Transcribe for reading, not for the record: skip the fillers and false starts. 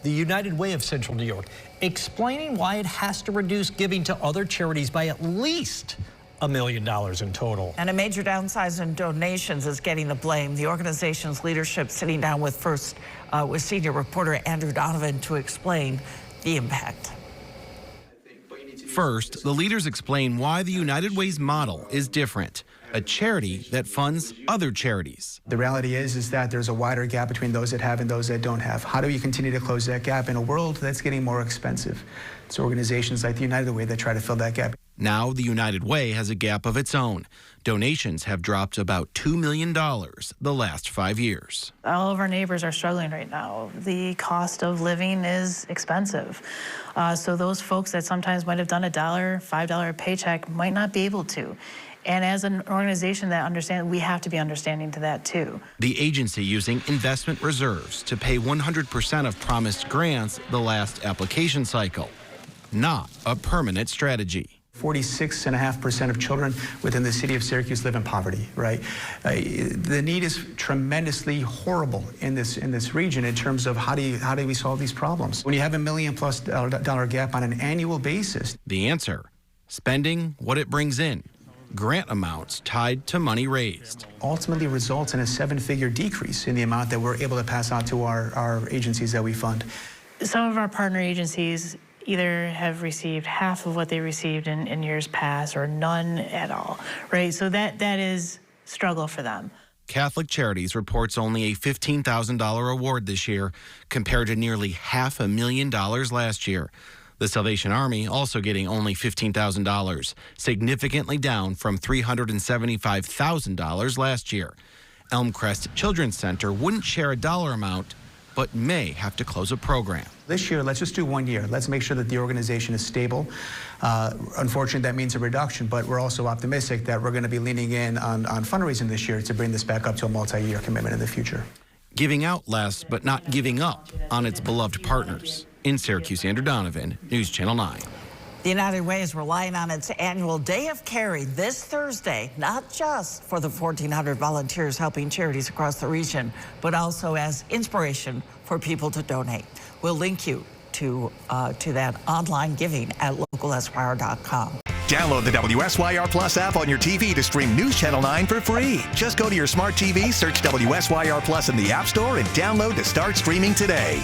the United Way of Central New York, explaining why it has to reduce giving to other charities by at least $1 million in total. And a major downsize in donations is getting the blame. The organization's leadership sitting down with senior reporter Andrew Donovan to explain the impact. First, the leaders explain why the United Way's model is different. A charity that funds other charities. The reality is that there's a wider gap between those that have and those that don't have. How do we continue to close that gap in a world that's getting more expensive? It's organizations like the United Way that try to fill that gap. Now the United Way has a gap of its own. Donations have dropped about $2 million the last 5 years. All of our neighbors are struggling right now. The cost of living is expensive. So those folks that sometimes might have done $5 paycheck might not be able to. And as an organization that understands, we have to be understanding to that too. The agency using investment reserves to pay 100% of promised grants the last application cycle. Not a permanent strategy. 46.5% of children within the city of Syracuse live in poverty, right? The need is tremendously horrible in this region in terms of how do we solve these problems? When you have $1 million+ gap on an annual basis. The answer, spending what it brings in. Grant amounts tied to money raised. Ultimately results in a 7-figure decrease in the amount that we're able to pass out to our agencies that we fund. Some of our partner agencies either have received half of what they received in years past or none at all, right? So that is struggle for them. Catholic Charities reports only a $15,000 award this year compared to nearly $500,000 last year. The Salvation Army also getting only $15,000, significantly down from $375,000 last year. Elmcrest Children's Center wouldn't share a dollar amount, but may have to close a program. This year, let's just do 1 year. Let's make sure that the organization is stable. Unfortunately, that means a reduction, but we're also optimistic that we're going to be leaning in on fundraising this year to bring this back up to a multi-year commitment in the future. Giving out less, but not giving up on its beloved partners. In Syracuse, Andrew Donovan, News Channel 9. The United Way is relying on its annual Day of Carry this Thursday, not just for the 1,400 volunteers helping charities across the region, but also as inspiration for people to donate. We'll link you to that online giving at localsyr.com. Download the WSYR Plus app on your TV to stream News Channel 9 for free. Just go to your smart TV, search WSYR Plus in the App Store, and download to start streaming today.